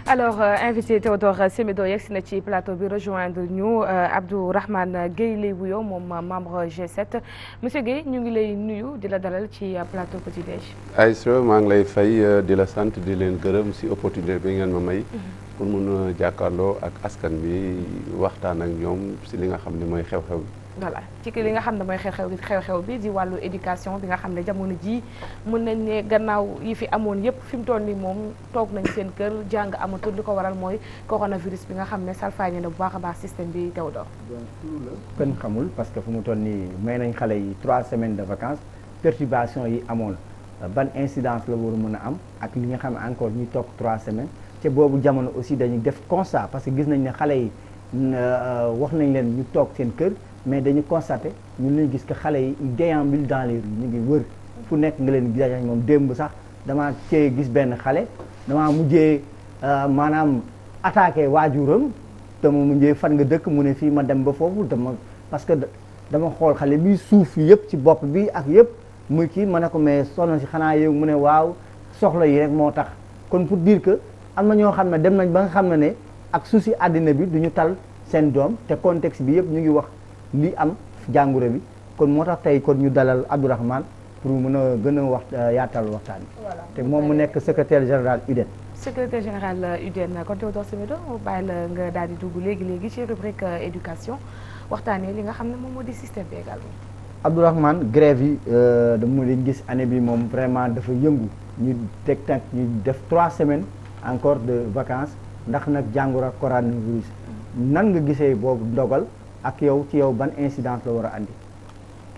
alors invité Théodore Semedo yegg si na ci plateau bi rejoindre ñu Abdourahmane Gueye lay wuyoo moom membre G7 monsieur Gueye ñu ngi lay nuyu di la dalal ci plateau Petit Déj. Aïssa maa ngi lay fay di la sant di leen gërëm si opportunité bi ngeen ma may. pour mun a jàkkaarloo ak askan bi waxtaan ak ñoom si li nga xam ne mooy xew-xew bi. voilà ci li nga xam ne mooy xew-xew bi di wàllu éducation bi nga xam ne jamono ji mën nañ ne gannaaw yi fi amoon yépp fi mu toll nii moom toog nañ seen kër jàng amatul li ko waral mooy coronavirus bi nga xam ne salfaañe na bu baax a baax système bi Théodore. kenn xamul parce que fu mu toll nii may nañ xale yi 3 semaines de vacances perturbation yi amoon ban incidence la war a mën a am ak li nga xam ne encore ñuy toog 3 semaines te boobu jamono aussi dañuy def constat parce que gis nañ ne xale yi wax nañ leen ñu toog seen kër. mais dañu constaté ñun lañu gis que xale yi déambule dans les rues ñu ngi wër fu nekk nga leen gis moom démb sax damaa cee gis benn xale damaa mujjee maanaam attaqué waajuram te ma mujjee fan nga dëkk mu ne fii ma dem ba foofu parce que dama xool xale bi suuf yëpp ci bopp bi ak yëpp muy kii ma ne ko mais soxna si xanaa yow mu ne waaw soxla yi rek moo tax kon pour dire que am na ñoo xam ne dem nañ ba nga xam ne ak souci àddina bi duñu tal seen doom te contexte bi yëpp ñu ngi wax li am jàngoro bi kon moo tax tey kon ñu dalal Abdourahmane pour mën a gën a yaatal waxtaan bi te moom mu nekk secrétaire général UDEN. secrétaire général UDEN kon Théodore Semedo bàyyi la nga daal di dugg léegi ci rubrique éducation waxtaanee li nga xam ne moom moo di système bi également. Abdourahmane grève yi dama leen gis année bi moom vraiment dafa yëngu ñu teg tànk ñu def 3 semaines encore de vacances ndax nag jàngoro coronavirus nan nga gisee boobu ndogal. ak yow ci yow ban incidence la war a andi.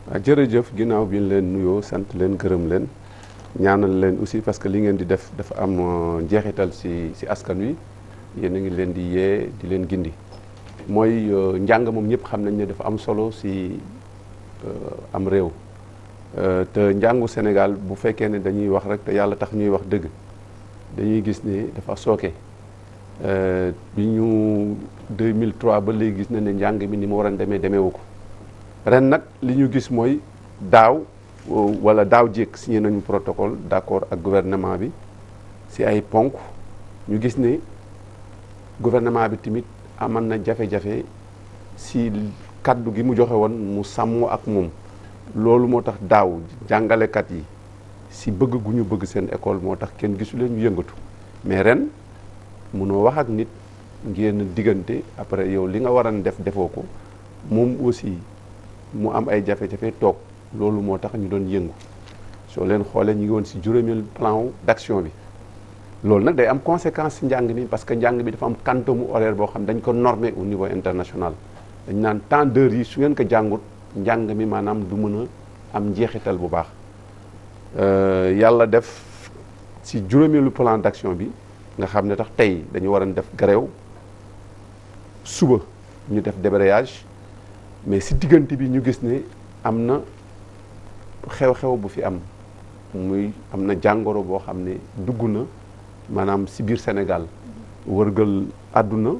waaw jërëjëf ginnaaw bi ñu leen nuyoo sant leen gërëm leen ñaanal leen aussi parce que li ngeen di def dafa am njeexital si askan wi yéen a ngi leen di yee di leen gindi mooy njàng moom ñëpp xam nañ ne dafa am solo si am réew te njàngu Sénégal bu fekkee ne dañuy wax rek te yàlla tax ñuy wax dëgg dañuy gis ne dafa sooke. bi ñu 2003 ba léegi gis na ne njàng mi ni mu war a demeewu ko ren nag li ñu gis mooy daaw wala daaw jékk signé nañu protocole d'accord ak gouvernement bi si ay ponk ñu gis ne gouvernement bi tamit aman na jafe-jafe si kaddu gi mu joxe woon mu sàmm ak moom loolu moo tax daaw jàngalekat yi si bëgg gu ñu bëgg seen école moo tax kenn gisu leen ñu yëngatu mais ren munoo wax ak nit ngeen diggante après yow li nga waran def defoo ko moom aussi mu am ay jafe-jafe toog loolu moo tax ñu doon yëngu soo leen xoolee ñu ngi woon si juróomeel plan d'action bi loolu nag day am conséquence si njàng mi parce que njàng bi dafa am quantum horaire boo xam dañ ko normé au niveau international dañ naan temps d'heures yi su ngeen ko jàngut njàng mi maanaam du mën a am njeexital bu baax yàlla def si juróomeelu plan d'action bi nga xam ne tax tey dañu war a def grève suba ñu def débrayage mais si diggante bi ñu gis ne am na xew-xew bu fi am muy am na jàngoro boo xam ne dugg na maanaam si biir Sénégal wërgal àdduna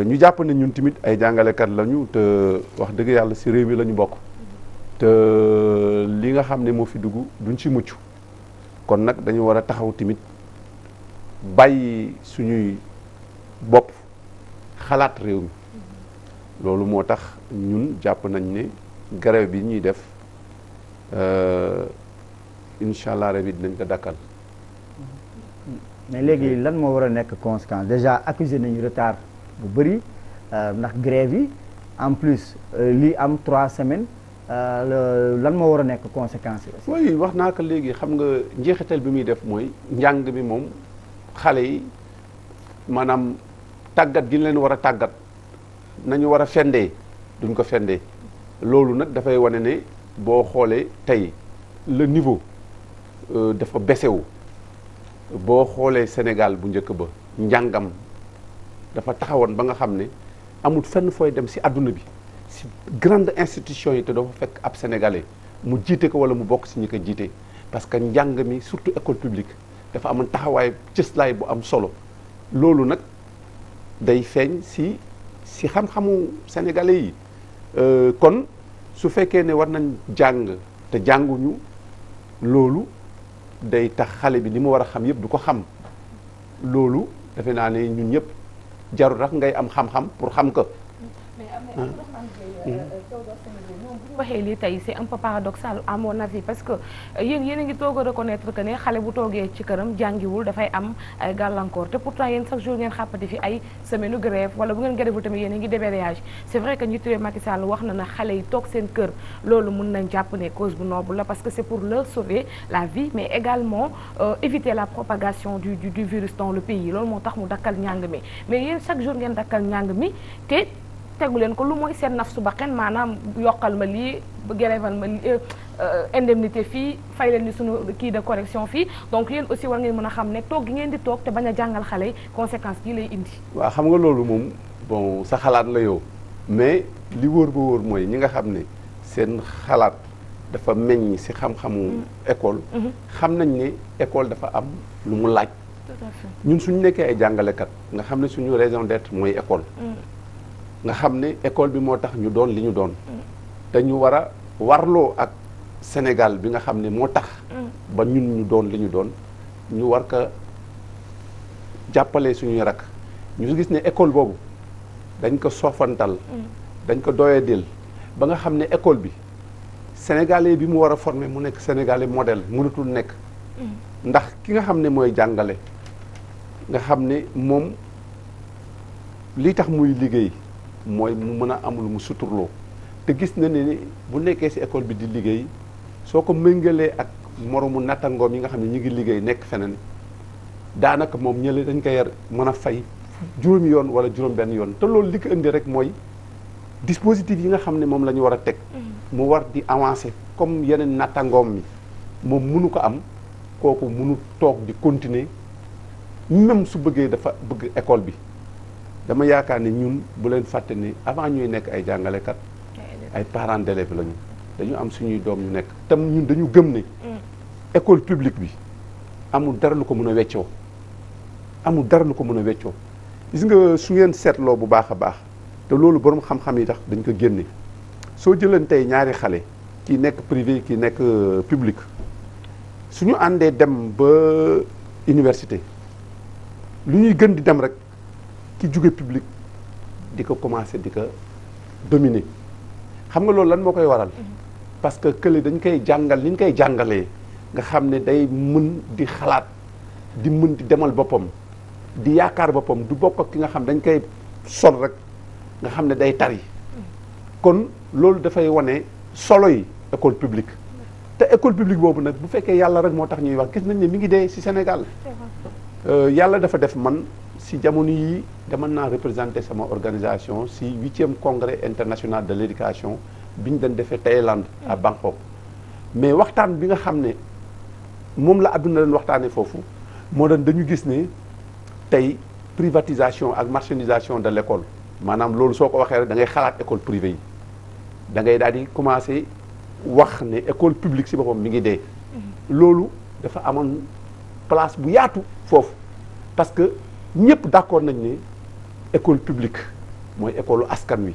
ñu jàpp ne ñun tamit ay jàngalekat lañu te wax dëgg yàlla si réew mi la ñu bokk te li nga xam ne moo fi dugg duñ ci mucc kon nag dañu war a taxaw tamit bàyyi suñuy bopp xalaat réew mi loolu moo tax ñun jàpp nañ ne grève bi ñuy def incha allah rabi dinañ ko dakkal. mais léegi lan moo war a nekk conséquence déjà accusé nañu retard bu bëri ndax grève yi en plus lii am 3 semaines lan moo war a nekk conséquence yi. oui wax naa ko léegi xam nga njeexital bi muy def mooy njàng mi moom. xale yi maanaam tàggat gi ñu leen war a tàggat nañu war a fendee duñ ko fendee loolu nag dafay wane ne boo xoolee tey le niveau dafa besewu boo xoolee Sénégal bu njëkk ba njàngam dafa taxawoon ba nga xam ne amul fenn fooy dem si àdduna bi si grande institution yi te doo fa fekk ab sénégalais mu jiite ko wala mu bokk si ñi ko jiite parce que njàng mi surtout école publique dafa amoon taxawaay cëslaay bu am solo loolu nag day feeñ si xam-xamu sénégalais yi kon su fekkee ne war nañ jàng te jànguñu loolu day tax xale bi li mu war a xam yëpp du ko xam loolu defe naa ne ñun ñëpp jarul rek ngay am xam-xam pour xam ko. waxee lii tey c'est un peu paradoxal à mon avis parce que yéen a ngi toog a reconnaître que ne xale bu toogee ci këram jàngiwul dafay am ay gàllankoor te pourtant yéen chaque jour ngeen xàppati fi ay semaine grève wala bu ngeen grèvewul tamit yéen a ngi débrayage c'est vrai que njiitu réew Macky Sall wax na na xale yi toog seen kër loolu mun nañ jàpp ne cause bu noble la parce que c'est pour leur sauver la vie mais également éviter la propagation du virus dans le pays loolu moo tax mu dakkal njàng mi mais yéen chaque jour ngeen dakkal njàng mi te tegu leen ko lu mooy seen naf su bakkan maanaam yokkal ma lii grèveal ma lii indemnité fii fay leen ni suñu kii de correction fii donc yéen aussi war ngeen mën a xam ne toog gi ngeen di toog te bañ a jàngal xale yi conséquences yi lay indi. waaw xam nga loolu moom bon sa xalaat la yow mais li wóor ba wóor mooy ñi nga xam ne seen xalaat dafa meññ ci xam-xamu école. xam nañ ne école dafa am lu mu laaj. tout à fait ñun suñu nekkee ay jàngalekat nga xam ne suñu raison d'être mooy école. nga xam ne école bi moo tax ñu doon li ñu doon te ñu war a warloo ak Sénégal bi nga xam ne moo tax ba ñun ñu doon li ñu doon ñu war ko jàppale suñuy rak ñu gis ne école boobu dañ ko soofantal dañ ko doyadil ba nga xam ne école bi sénégalais bi mu war a former mu nekk sénégalais modèle mënatul nekk ndax ki nga xam ne mooy jàngale nga xam ne moom li tax muy liggéey mooy mu mën a am lu mu suturloo te gis na ne bu nekkee ci école bi di liggéey soo ko méngalee ak moromu nattangoom yi nga xam ne ñu ngi liggéey nekk feneen daanaka moom ñële dañ ko yar mën a fay juróomi yoon wala juróom-benn yoon te loolu li ko indi rek mooy dispositif yi nga xam ne moom la ñu war a teg mu war di avancer comme yeneen nattangoom mi moom mënu ko am kooku mënu toog di continuer même su bëggee dafa bëgg école bi dama yaakaar ne ñun bu leen fàtte ne avant ñuy nekk ay jàngalekat ay parents d'élèves lañu dañu am suñuy doom ñu nekk tam ñun dañu gëm ne école publique bi amul dara lu ko mën a weccoo amul dara lu ko mën a weccoo gis nga su ngeen seetloo bu baax a baax te loolu borom xam-xam yi tax dañ ko génne soo jëleen tey ñaari xale kii nekk privé kii nekk public suñu àndee dem ba université lu ñuy gën di dem rek ki jóge public di ko commencer di ko dominer xam nga loolu lan moo koy waral parce que kële dañ koy jàngal ni ñu koy jàngalee nga xam ne day mën di xalaat di mën di demal boppam di yaakaar boppam du bokk ak ki nga xam dañ koy sol rek nga xam ne day tari kon loolu dafay wane solo yi école publique te école publique boobu nag bu fekkee yàlla rek moo tax ñuy wax gis nañ ne mi ngi dee ci Sénégal yàlla dafa def man ci jamono yi dama naa représenter sama organisation ci 8e congrès international de l'éducation bi ñu doon defee Thaïlande à Bangkok mais waxtaan bi nga xam ne moom la àdduna leen waxtaanee foofu moo doon dañu gis ne tey privatisation ak marchandisation de l'école maanaam loolu soo ko waxee rek da ngay xalaat école privée yi da ngay daal di commencer wax ne école publique ci boppam mi ngi dee loolu dafa amoon place bu yaatu foofu parce que ñëpp d'accord nañ ne école publique mooy école askan wi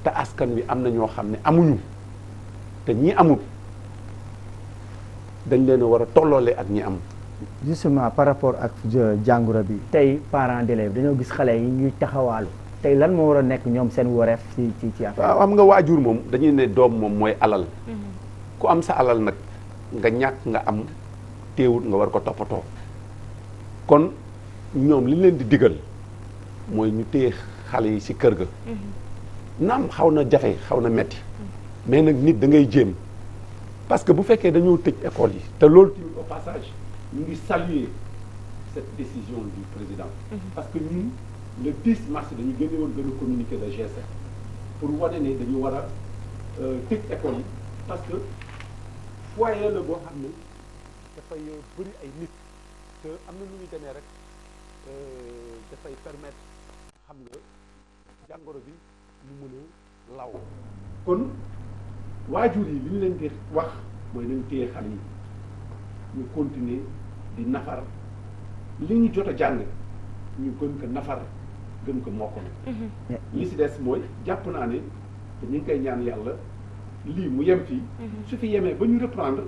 te askan wi am na ñoo xam ne amuñu te ñi amul dañ leen a war a tolloole ak ñi am. justement par rapport ak jàngoro bi tey parents d'élèves dañoo gis xale yi ñuy taxawaalu tey lan moo war a nekk ñoom seen wareef ci affaire. waaw xam nga waajur moom dañuy ne doom moom mooy alal ku am sa alal nag nga ñàkk nga am teewut nga war ko toppatoo kon ñoom li leen di digal mooy ñu téye xale yi ci kër ga naam xaw na jafe xaw na metti mais nag nit da ngay jéem parce que bu fekkee dañoo tëj école yi te loolu tamit au passage ñu ngi saluer cette décision du président parce que ñun le 10 mars dañu génne woon benn communiqué de G7 pour wane ne dañu war a tëj école yi parce que foyer la boo xam ne dafay bëri ay nit te am na lu ñu demee rek dafay permettre xam nga jàngoro bi ñu mën a law kon waajur yi li ñu leen di wax mooy nañ téye xale yi ñu continuer di nafar li ñu jot a jàng ñu gën ko nafar gën ko mokkal li ci des mooy jàpp naa ne te ñu ngi koy ñaan yàlla lii mu yem fii su fi yemee ba ñu reprendre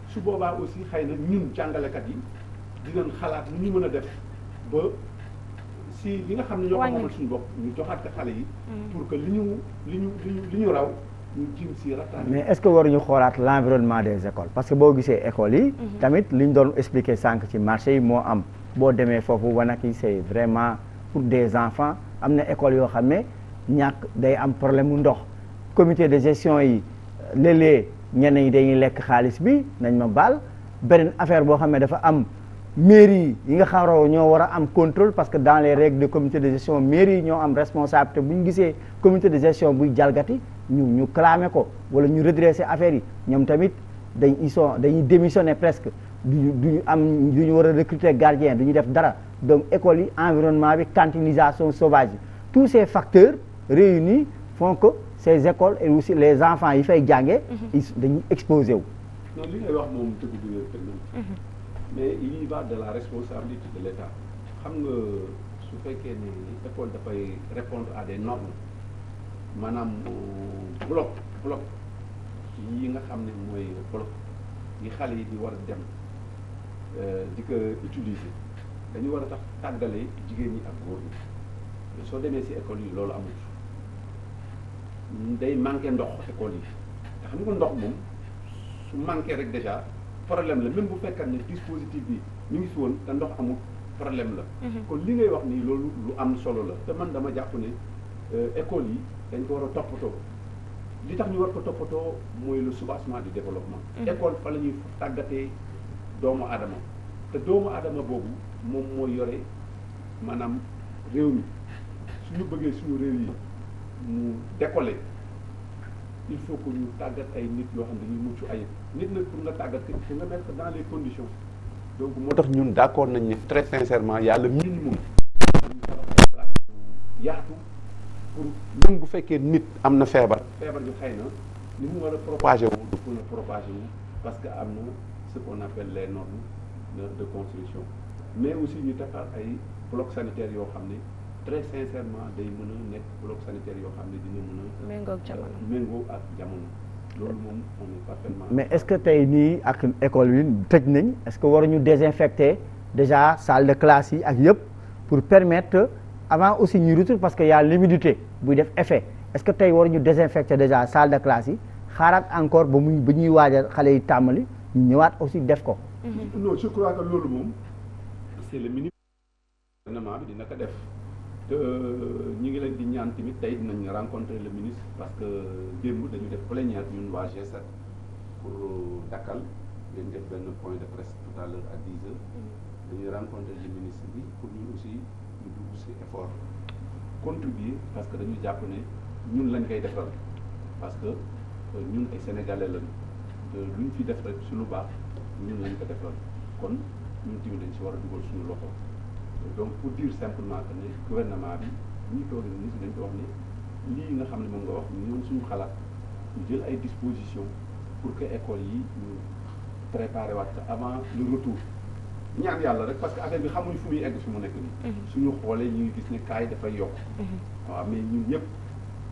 su boobaa aussi xëy na ñun jàngalekat yi dinañ xalaat lu ñu mën a def ba si li nga xam ne ñoo ko moomal suñu bopp ñu joxaat ko xale yi. pour que li ñu raw ñu jëm si rattrapé. mais est-ce que waruñu xoolaat l'environnement des écoles parce que boo gisee écoles yi. tamit li ñu doon expliquer sànq ci marché yi moo am boo demee foofu wanak yi c'est vraiment pour des enfants am na écoles yoo xam ne ñàkk day am problème mu ndox comité de gestion yi léeg-léeg ñenn ñi dañuy lekk xaalis bi nañ ma baal beneen affaire boo xam ne dafa am. mairie yi nga xaraw ñoo war a am contrôle parce que dans les règles de comité de gestion mairie yi ñoo am responsabilité bu ñu gisee comité de gestion buy jalgati ñu clamé ko wala ñu redresser affaire yi ñoom tamit dañuy démissionner presque duñu war a recruter gardien duñu def dara donc école yi environnement bi cantinisation sauvage yi tous ces facteurs réunis font que ces écoles et aussi les enfants yi fay jàngee dañuy exposé wu. non li ngay wax moom dëgg bi mais il y va de la responsabilité de l'État xam nga su fekkee ne école dafay répondre à des normes maanaam bloc yi nga xam ne mooy bloc yi xale yi di war a dem di ko utiliser dañu war a tax tàggale jigéen ñi ak góor ñi soo demee ci école yi loolu amul day manqué ndox école yi te xam nga ndox moom su manqué rek déjà problème la même bu fekkee ne dispositif bi ñu ngi fi woon te ndox amul problème la. kon li ngay wax nii loolu lu am solo la te man dama jàpp ne école yi dañ ko war a toppatoo li tax ñu war ko toppatoo mooy le soubassement du développement. école fa la ñuy tàggatee doomu aadama te doomu aadama boobu moom mooy yore maanaam réew mi suñu bëggee suñu réew yi mu décoller il faut que ñu tàggat ay nit yoo xam ne dañuy mucc ayib nit nag pour nga tàggat il faut nga mettre dans les conditions donc moo tax ñun d'accord nañ ne très sincèrement y a le minimum yaatu pour même bu fekkee nit am na feebar bi xëy na ni mu war a propager wu du mën a propager wu parce que am na ce qu'on appelle les normes de construction mais aussi ñu defar ay blocs sanitaires yoo xam ne très sincèrement day mën a nekk bloc sanitaire yoo xam ne dina mën a méngoo ak jamono loolu moom on est parfaitement. mais est-ce que tey nii ak école yi tëj nañ est-ce que waruñu désinfecter déjà salle de classe yi ak yëpp pour permettre avant aussi ñu retour parce que y a l'humidité buy def effet est-ce que tey waruñu désinfecter déjà salle de classe yi xaaraat encore ba ñuy waajal xale yi tàmmali ñu ñëwaat aussi def ko. non je crois que loolu moom c'est le minimum gouvernement bi dina ko def. te ñu ngi leen di ñaan tamit tey dinañ rencontrer le ministre parce que démb dañu def plénière ñun waa G7 pour Dakar dañu def benn point de presse tout à l'heure à 10 heures dañuy rencontrer le ministre bi pour ñun aussi ñu dugg ci effort contribuer parce que dañu jàpp ne ñun lañ koy defal parce que ñun ay sénégalais lañ te luñ fi def rek su lu baax ñun lañ ko defal kon ñun tamit dañ ci war a dugal suñu loxo. donc pour dire simplement que ne gouvernement bi ñu toog ministre dañ ko wax ne lii nga xam ne moom nga wax ñoom suñu xalaat ñu jël ay dispositions pour que école yi ñu préparer waat avant le retour ñaan yàlla rek parce que affaire bi xamuñu fu muy egg fi mu nekk nii. suñu xoolee ñu ngi gis ne cas yi dafay yokk. waaw mais ñun ñëpp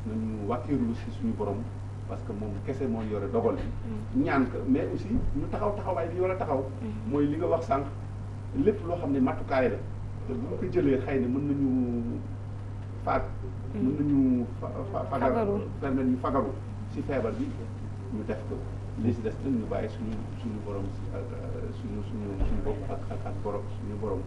nañu wàkkiirlu si suñu borom parce que moom kese moo yore dogal bi. ñaan ko mais aussi ñu taxawaay bi ñu war a taxaw. mooy li nga wax sànq lépp loo xam ne matukaay la. te bu ñu ko jëlee xëy na mën nañu mën nañu fagaru permettre ñu fagaru ci feebar bi ñu def ko li ci des nag ñu bàyyi suñu borom suñu bopp ak borom suñu borom.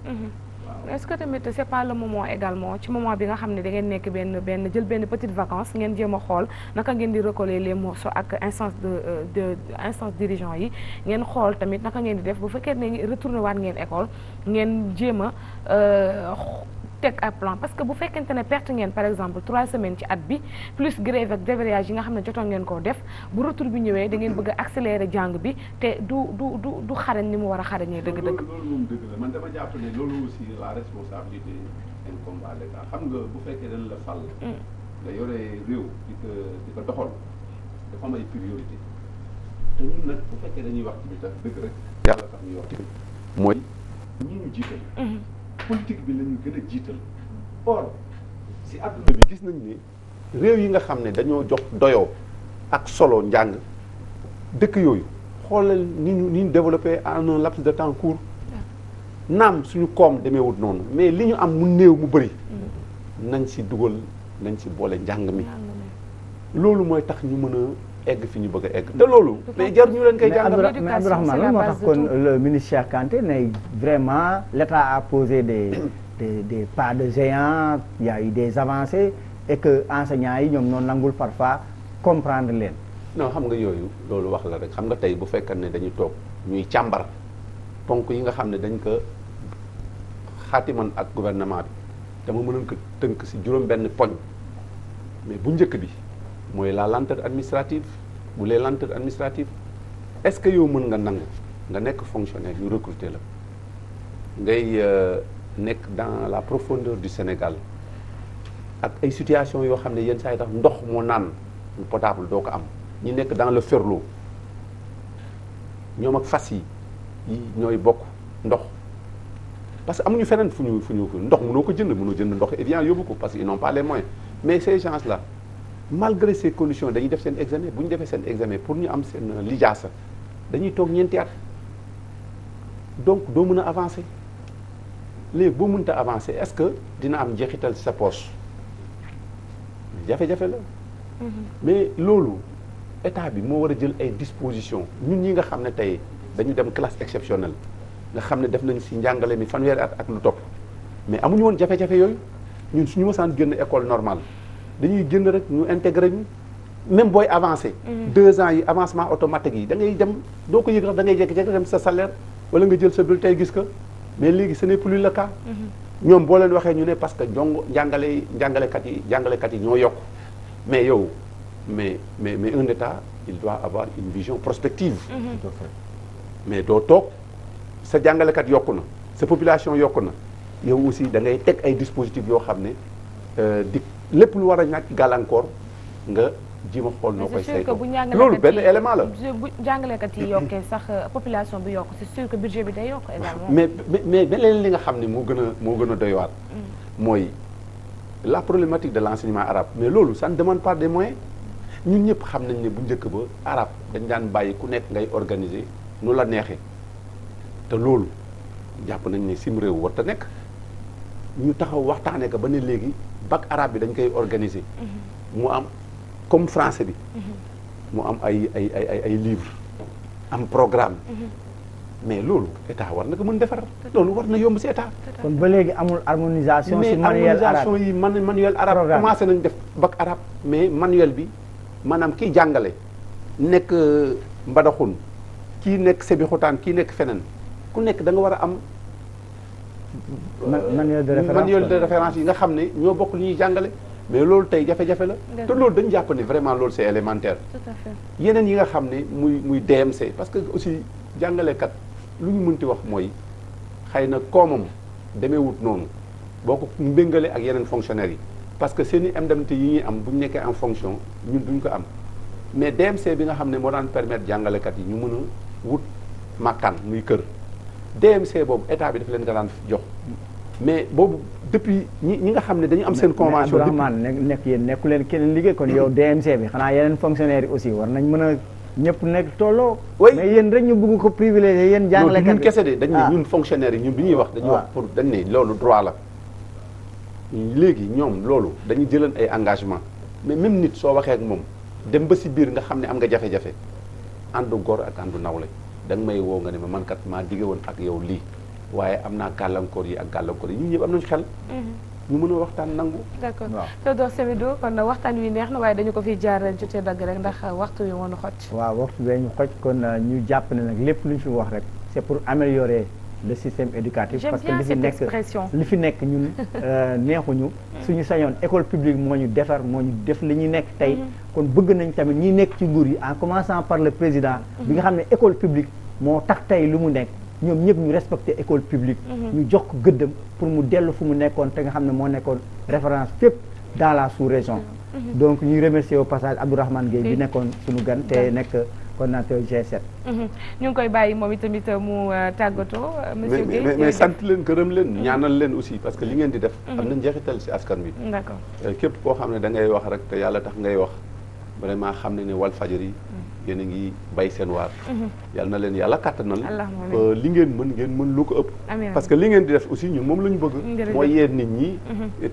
waaw est-ce que tamit c'est pas le moment également ci moment bi nga xam ne da ngeen nekk benn jël benn petite vacance ngeen jéem a xool naka ngeen di recoller les morceaux ak instance de instance dirigeant yi ngeen xool tamit naka ngeen di def bu fekkee ne retourné waat ngeen école ngeen jéem a teg un plan parce que bu fekkente ne perte ngeen par exemple 3 semaines ci at bi plus grève ak débrayage yi nga xam ne jotoon ngeen koo def bu retour bi ñëwee da ngeen bëgg a accélérer jàng bi te du xarañ ni mu war a xarañee dëgg-dëgg. loolu moom dëgg la man dama jàpp ne loolu aussi la responsabilité incombe à l'État xam nga bu fekkee dañ la fal. nga yore réew di ko doxal dafa am ay priorité te ñun nag bu fekkee dañuy wax ci bi tax dëgg rek yàlla tax ñuy wax tamit mooy ñi ñu jiital. politique bi la ñu gën a jiital or si àdduna bi gis nañ ni réew yi nga xam ne dañoo jox doyoo ak solo njàng dëkk yooyu xoolal ni ñu développé en un laps de temps court naam suñu koom demeewut noonu mais li ñu am mu néew mu bëri nañ si dugal nañ si boole njàng mi loolu mooy tax ñu mën a egg fi ñu bëgg a egg te loolu mais jar ñu leen koy jàngal. mais Abdourahmane lan moo tax kon le ministre Cheikh Kanté ne vraiment l'État a posé des pas de géant, il y a eu des avancées et que enseignants yi ñoom noonu nangul parfois comprendre leen. non xam nga yooyu loolu wax la rek xam nga tey bu fekkee ne dañu toog ñuy càmbar ponk yi nga xam ne dañ ko xaatiman ak gouvernement bi dama mënoon ko tënk si juróom-benn poñ mais bu njëkk bi mooy la lenteur administrative bu les lenteurs administratives est-ce que yow mën nga nangu nga nekk fonctionnaire ñu recruter la ngay nekk dans la profondeur du Sénégal ak ay situation yoo xam ne yenn saa yi tax ndox moo naan potable doo ko am ñi nekk dans le ferlo ñoom ak fas yi ñooy bokk ndox parce que amuñu feneen fu ñu ndox mënoo ko mënoo jënd ndox Evian yóbbu ko parce que ils n'ont pas les moyens mais ces gens là malgré ces conditions dañuy def seen examen bu ñu defee seen examen pour ñu am seen lijaasa dañuy toog ñeenti at donc doo mën a avancer léegi boo mënta avancer est-ce que dina am njeexital ci sa poche jafe-jafe la. mais loolu état bi moo war a jël ay dispositions ñun ñi nga xam ne tey dañu dem classe exceptionnelle nga xam ne def nañ ci njàngale mi fanweeri at ak lu topp mais amuñu woon jafe-jafe yooyu ñun suñu mësaan génn école normale dañuy génn rek ñu intégrer ñu même booy avancer. 2 ans yi avancement automatique yi da ngay dem doo ko yëg rek da ngay jékki-jékki dem sa salaire wala nga jël sa bulletin gis ko mais léegi ce n'est plus le cas. ñoom boo leen waxee ñu ne parce que jàngalekat yi ñoo yokk mais yow mais un État il doit avoir une vision prospective. mais doo toog sa jàngalekat yokku na sa population yokku na yow aussi da ngay teg ay dispositifs yoo xam ne di lépp lu war a ñàkk gàllankoor nga ji ma xool noo koy saytoo loolu benn élément la. bu jàngalekat yi yokkee sax population bi yokk c'est sûr que budget bi day yokk également. mais beneen li nga xam ne moo gën a doy waar. mooy la problématique de l'enseignement arabe mais loolu ça ne demande pas des moyens ñun ñëpp xam nañ ne bu njëkk ba arabe dañ daan bàyyi ku nekk ngay organiser nu la neexee te loolu jàpp nañ ne sim réew war ta nekk ñu taxaw waxtaanee ko ba ne léegi bac arabe bi dañ koy organiser. mu am comme français bi. mu am ay livres am programme. mais loolu état war na ko mën defar loolu war na yomb ci état. kon ba léegi amul harmonisation. ci manuel arabe mais harmonisation yi manuel arabe commencé nañ def bac arabe mais manuel bi maanaam kiy jàngale nekk Mbadakhoune kii nekk Sébikotane kii nekk feneen ku nekk da nga war a am. manuel de référence yi nga xam ne ñoo bokk li ñuy jàngale mais loolu tey jafe-jafe la te loolu dañu jàpp ne vraiment loolu c'est élémentaire. tout à fait yeneen yi nga xam ne muy DMC parce que aussi jàngalekat lu ñu mënti wax mooy xëy na koomam demeewut noonu boo ko mbéngale ak yeneen fonctionnaires yi parce que seen i indemnité yi ñuy am bu ñu nekkee en fonction ñun duñ ko am mais DMC bi nga xam ne moo daan permettre jàngalekat yi ñu mën a wut makkaan muy kër DMC boobu état bi daf leen ko daan jox mais boobu depuis ñi nga xam ne dañu am seen convention. Abdourahmane nekku leen keneen liggéey kon yow DMC bi xanaa yeneen fonctionnaires yi aussi war nañ mën a ñëpp nekk tolloo. mais yéen rek ñu bëgg ko privilégié yéen jàngalekat bi ñun kese de dañ ne ñun fonctionnaires yi ñun bi ñuy wax dañuy wax pour dañ ne loolu droit la léegi ñoom loolu dañuy jëlan ay engagement mais même nit soo waxee ak moom dem ba si biir nga xam ne am nga jafe-jafe àndu góor ak àndu nawle da nga may woo nga ne ma man kat maa dige woon ak yow lii waaye am naa gàllankoor yi ak gàllankoor yi ñun ñëpp am nañu xel. ñu mën a waxtaan nangu. d'accord Théodore Semedo kon waxtaan wi neex na waaye dañu ko fiy jaarale jotee dagg rek ndax waxtu wi moo ñu xoj. waaw waxtu bee ñu xoj kon ñu jàpp ne nag lépp lu ñu fi wax rek c'est pour améliorer le système éducatif. parce que li fi nekk ñun neexuñu. suñu sañoon école publique moo ñu defar moo ñu def li ñuy nekk tey. kon bëgg nañ tamit ñi nekk ci nguur yi en commençant par le président. bi nga xam ne école publique moo tax tey lu mu nekk. ñoom ñëpp ñu respecté école publique. ñu jox ko gëddëm pour mu dellu fu mu nekkoon te nga xam ne moo nekkoon référence fépp dans la sous-région. donc ñuy remercier au passage Abdourahmane Gueye bi nekkoon suñu gan te nekk coordinateur G7. ñu ngi koy bàyyi moom itamit mu tàggatoo. monsieur Gueye mais sant leen gërëm leen ñaanal leen aussi parce que li ngeen di def. am na njeexital ci askan wi. d'accord képp koo xam ne da ngay wax rek te yàlla tax ngay wax vraiment xam ne ne Walfadjri yéen a ngi bay seen waar yal na leen yàlla kàttanal li ngeen mën lu ko ëpp parce que li ngeen di def aussi ñun moom la ñu bëgg mooy yee nit ñi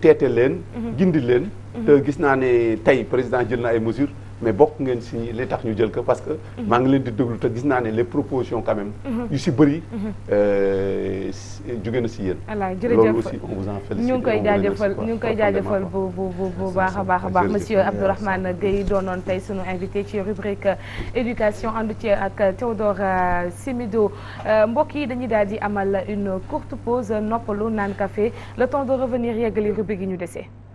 teete leen gindi leen te gis naa ne tey président jël na ay mesures mais bokk ngeen si li tax ñu jël ko parce que maa ngi leen di déglu te gis naa ne les propositions quand même yu si bëri jóge na si yéen loolu aussi on vous en félicite ñu ngi koy jaajëfal bu baax a baax monsieur Abdourahmane Gueye doonoon tey sunu invité ci rubrique éducation ànd ci ak Théodore Simido mbokk yi dañuy daal di amal une courte pause noppalu naan café le temps de revenir yeggali rubrique yi ñu desee